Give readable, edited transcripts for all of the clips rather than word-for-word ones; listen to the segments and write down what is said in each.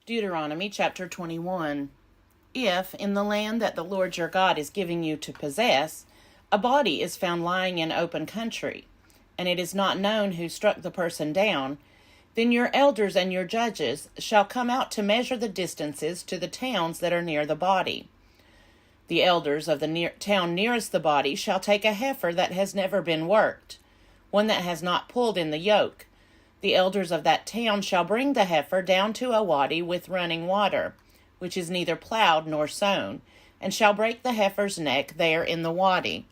Deuteronomy chapter 21. If, in the land that the Lord your God is giving you to possess, a body is found lying in open country, and it is not known who struck the person down, then your elders and your judges shall come out to measure the distances to the towns that are near the body. The elders of the town nearest the body shall take a heifer that has never been worked, one that has not pulled in the yoke. The elders of that town shall bring the heifer down to a wadi with running water, which is neither plowed nor sown, and shall break the heifer's neck there in the wadi.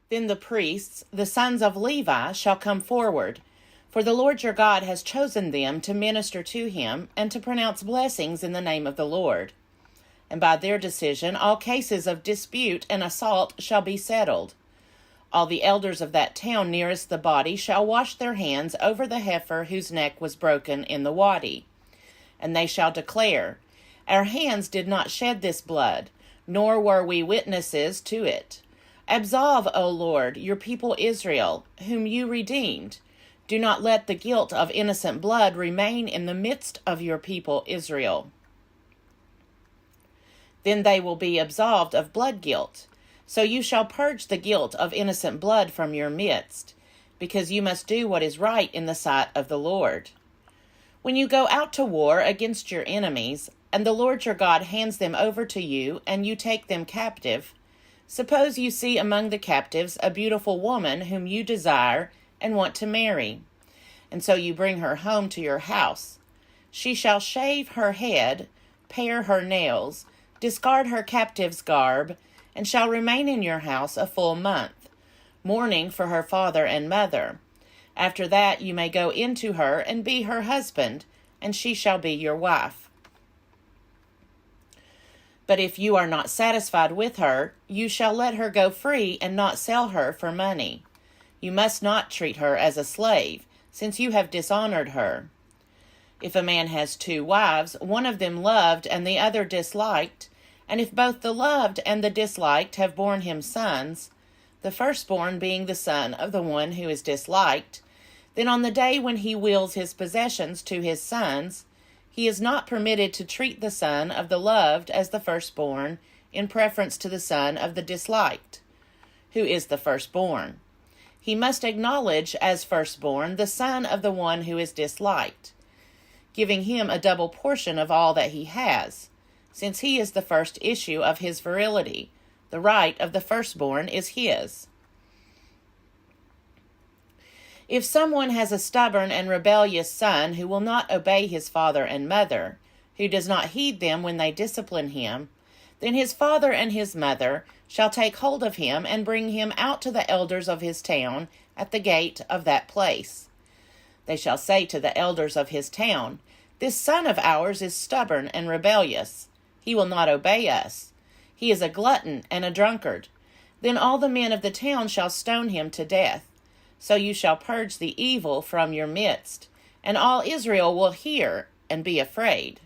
Then the priests, the sons of Levi, shall come forward, for the Lord your God has chosen them to minister to him and to pronounce blessings in the name of the Lord. And by their decision all cases of dispute and assault shall be settled. All the elders of that town nearest the body shall wash their hands over the heifer whose neck was broken in the wadi. And they shall declare, Our hands did not shed this blood, nor were we witnesses to it. Absolve, O Lord, your people Israel, whom you redeemed. Do not let the guilt of innocent blood remain in the midst of your people Israel. Then they will be absolved of blood guilt. So you shall purge the guilt of innocent blood from your midst, because you must do what is right in the sight of the Lord. When you go out to war against your enemies, and the Lord your God hands them over to you, and you take them captive, suppose you see among the captives a beautiful woman whom you desire and want to marry, and so you bring her home to your house. She shall shave her head, pare her nails, discard her captive's garb, and shall remain in your house a full month, mourning for her father and mother. After that you may go in to her and be her husband, and she shall be your wife. But if you are not satisfied with her, you shall let her go free and not sell her for money. You must not treat her as a slave, since you have dishonored her. If a man has 2 wives, one of them loved and the other disliked, and if both the loved and the disliked have borne him sons, the firstborn being the son of the one who is disliked, then on the day when he wills his possessions to his sons, he is not permitted to treat the son of the loved as the firstborn in preference to the son of the disliked, who is the firstborn. He must acknowledge as firstborn the son of the one who is disliked, giving him a double portion of all that he has, since he is the first issue of his virility. The right of the firstborn is his. If someone has a stubborn and rebellious son who will not obey his father and mother, who does not heed them when they discipline him, then his father and his mother shall take hold of him and bring him out to the elders of his town at the gate of that place. They shall say to the elders of his town, This son of ours is stubborn and rebellious. He will not obey us. He is a glutton and a drunkard. Then all the men of the town shall stone him to death. So you shall purge the evil from your midst, and all Israel will hear and be afraid.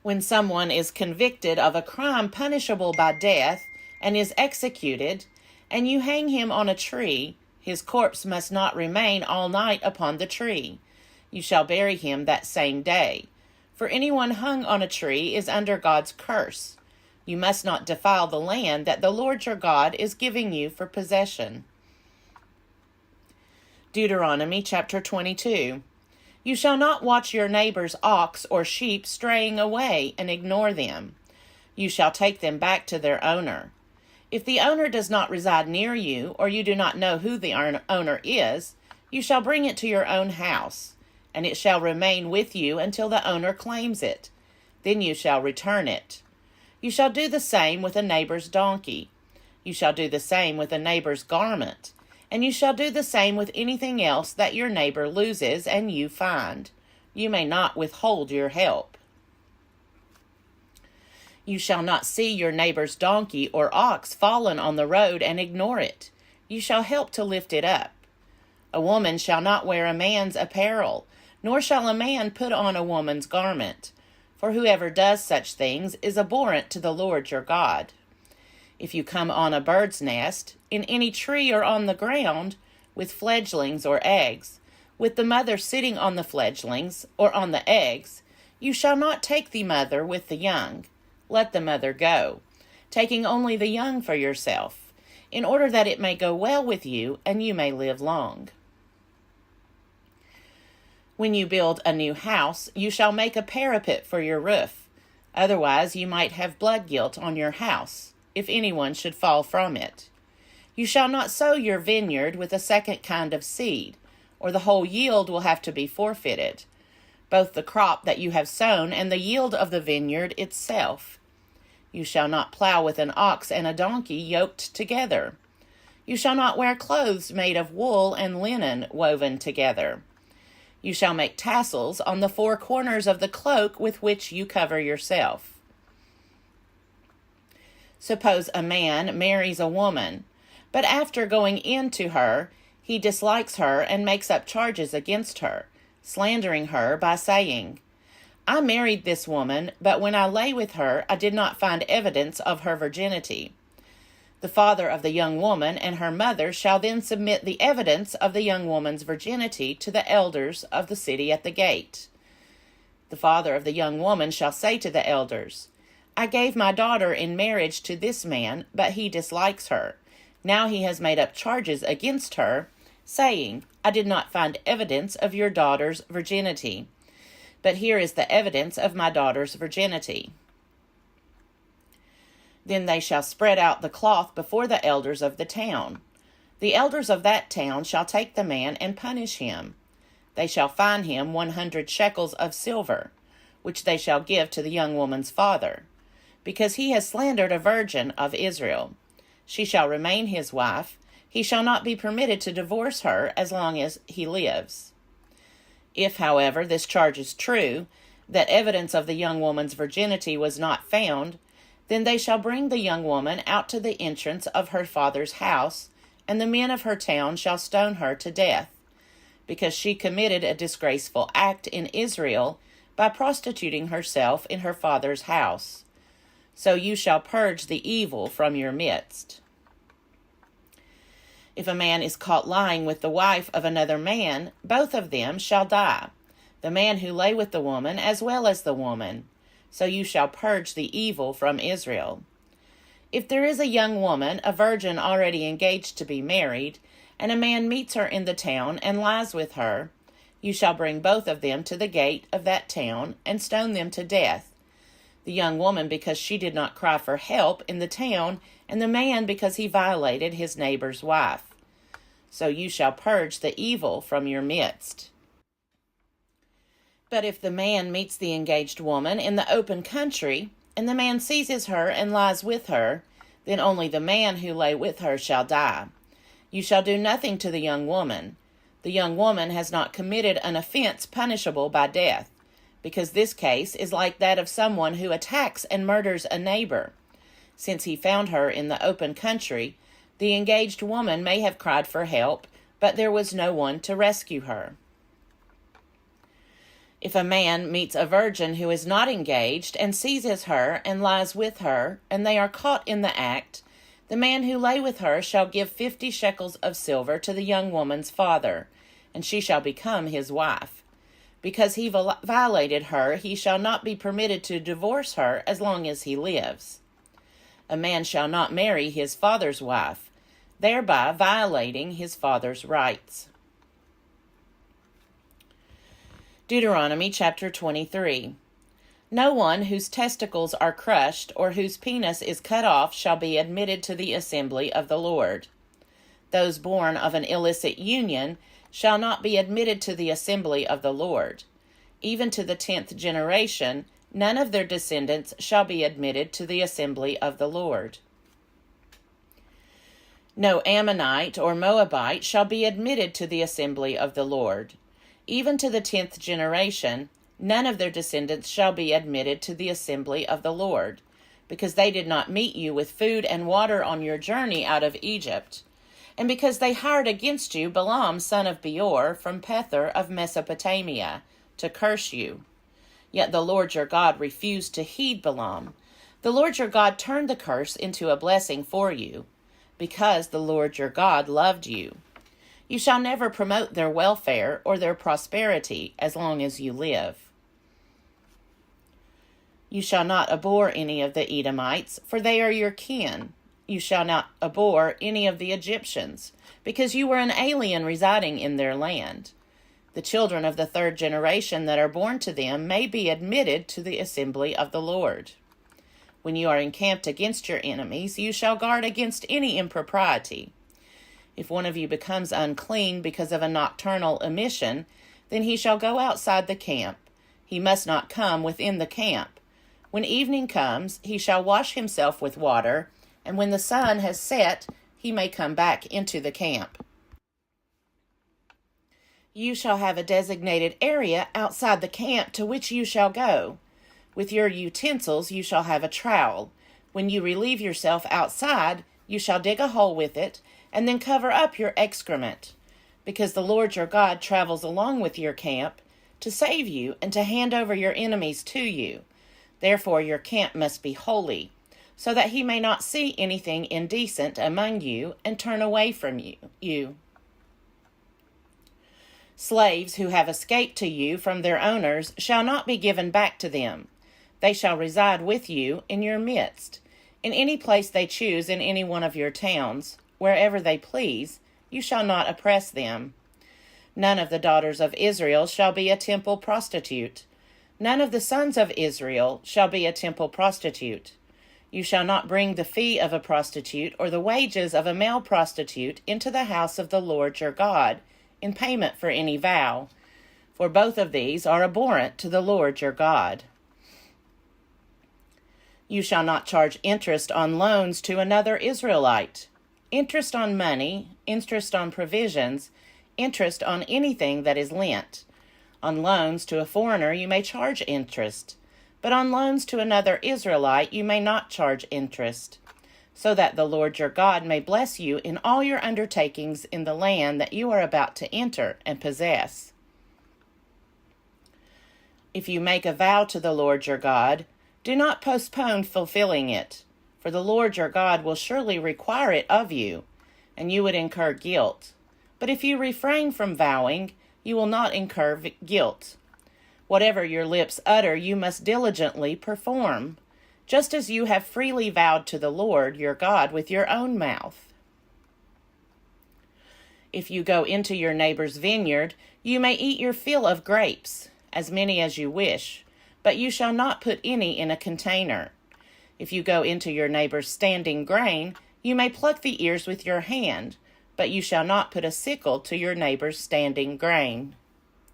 When someone is convicted of a crime punishable by death and is executed, and you hang him on a tree, his corpse must not remain all night upon the tree. You shall bury him that same day. For anyone hung on a tree is under God's curse. You must not defile the land that the Lord your God is giving you for possession. Deuteronomy chapter 22. You shall not watch your neighbor's ox or sheep straying away and ignore them. You shall take them back to their owner. If the owner does not reside near you, or you do not know who the owner is, you shall bring it to your own house, and it shall remain with you until the owner claims it. Then you shall return it. You shall do the same with a neighbor's donkey. You shall do the same with a neighbor's garment. And you shall do the same with anything else that your neighbor loses and you find. You may not withhold your help. You shall not see your neighbor's donkey or ox fallen on the road and ignore it. You shall help to lift it up. A woman shall not wear a man's apparel, nor shall a man put on a woman's garment, for whoever does such things is abhorrent to the Lord your God. If you come on a bird's nest, in any tree or on the ground, with fledglings or eggs, with the mother sitting on the fledglings or on the eggs, you shall not take the mother with the young. Let the mother go, taking only the young for yourself, in order that it may go well with you and you may live long. When you build a new house, you shall make a parapet for your roof. Otherwise you might have blood guilt on your house, if anyone should fall from it. You shall not sow your vineyard with a second kind of seed, or the whole yield will have to be forfeited, both the crop that you have sown and the yield of the vineyard itself. You shall not plow with an ox and a donkey yoked together. You shall not wear clothes made of wool and linen woven together. You shall make tassels on the four corners of the cloak with which you cover yourself. Suppose a man marries a woman, but after going in to her, he dislikes her and makes up charges against her, slandering her by saying, I married this woman, but when I lay with her, I did not find evidence of her virginity. The father of the young woman and her mother shall then submit the evidence of the young woman's virginity to the elders of the city at the gate. The father of the young woman shall say to the elders, I gave my daughter in marriage to this man, but he dislikes her. Now he has made up charges against her, saying, I did not find evidence of your daughter's virginity. But here is the evidence of my daughter's virginity. Then they shall spread out the cloth before the elders of the town. The elders of that town shall take the man and punish him. They shall fine him 100 shekels of silver, which they shall give to the young woman's father, because he has slandered a virgin of Israel. She shall remain his wife. He shall not be permitted to divorce her as long as he lives. If, however, this charge is true, that evidence of the young woman's virginity was not found, then they shall bring the young woman out to the entrance of her father's house, and the men of her town shall stone her to death, because she committed a disgraceful act in Israel by prostituting herself in her father's house. So you shall purge the evil from your midst. If a man is caught lying with the wife of another man, both of them shall die, the man who lay with the woman as well as the woman. So you shall purge the evil from Israel. If there is a young woman, a virgin already engaged to be married, and a man meets her in the town and lies with her, you shall bring both of them to the gate of that town and stone them to death, the young woman because she did not cry for help in the town, and the man because he violated his neighbor's wife. So you shall purge the evil from your midst. But if the man meets the engaged woman in the open country, and the man seizes her and lies with her, then only the man who lay with her shall die. You shall do nothing to the young woman. The young woman has not committed an offense punishable by death, because this case is like that of someone who attacks and murders a neighbor. Since he found her in the open country, the engaged woman may have cried for help, but there was no one to rescue her. If a man meets a virgin who is not engaged and seizes her and lies with her, and they are caught in the act, the man who lay with her shall give 50 shekels of silver to the young woman's father, and she shall become his wife. Because he violated her, he shall not be permitted to divorce her as long as he lives. A man shall not marry his father's wife, thereby violating his father's rights. Deuteronomy chapter 23. No one whose testicles are crushed or whose penis is cut off shall be admitted to the assembly of the Lord. Those born of an illicit union shall not be admitted to the assembly of the Lord. Even to the 10th generation, none of their descendants shall be admitted to the assembly of the Lord. No Ammonite or Moabite shall be admitted to the assembly of the Lord. Even to the 10th generation, none of their descendants shall be admitted to the assembly of the Lord, because they did not meet you with food and water on your journey out of Egypt, and because they hired against you Balaam son of Beor from Pethor of Mesopotamia to curse you. Yet the Lord your God refused to heed Balaam. The Lord your God turned the curse into a blessing for you, because the Lord your God loved you. You shall never promote their welfare or their prosperity as long as you live. You shall not abhor any of the Edomites, for they are your kin. You shall not abhor any of the Egyptians, because you were an alien residing in their land. The children of the third generation that are born to them may be admitted to the assembly of the Lord. When you are encamped against your enemies, you shall guard against any impropriety. If one of you becomes unclean because of a nocturnal emission, then he shall go outside the camp. He must not come within the camp. When evening comes, he shall wash himself with water, and when the sun has set, he may come back into the camp. You shall have a designated area outside the camp to which you shall go. With your utensils you shall have a trowel. When you relieve yourself outside, you shall dig a hole with it, and then cover up your excrement, because the Lord your God travels along with your camp to save you and to hand over your enemies to you. Therefore your camp must be holy, so that he may not see anything indecent among you and turn away from you. Slaves who have escaped to you from their owners shall not be given back to them. They shall reside with you in your midst. In any place they choose in any one of your towns, wherever they please, you shall not oppress them. None of the daughters of Israel shall be a temple prostitute. None of the sons of Israel shall be a temple prostitute. You shall not bring the fee of a prostitute or the wages of a male prostitute into the house of the Lord your God in payment for any vow, for both of these are abhorrent to the Lord your God. You shall not charge interest on loans to another Israelite, interest on money, interest on provisions, interest on anything that is lent. On loans to a foreigner you may charge interest, but on loans to another Israelite you may not charge interest, so that the Lord your God may bless you in all your undertakings in the land that you are about to enter and possess. If you make a vow to the Lord your God, do not postpone fulfilling it, for the Lord your God will surely require it of you, and you would incur guilt. But if you refrain from vowing, you will not incur guilt. Whatever your lips utter, you must diligently perform, just as you have freely vowed to the Lord your God with your own mouth. If you go into your neighbor's vineyard, you may eat your fill of grapes, as many as you wish, but you shall not put any in a container. If you go into your neighbor's standing grain, you may pluck the ears with your hand, but you shall not put a sickle to your neighbor's standing grain.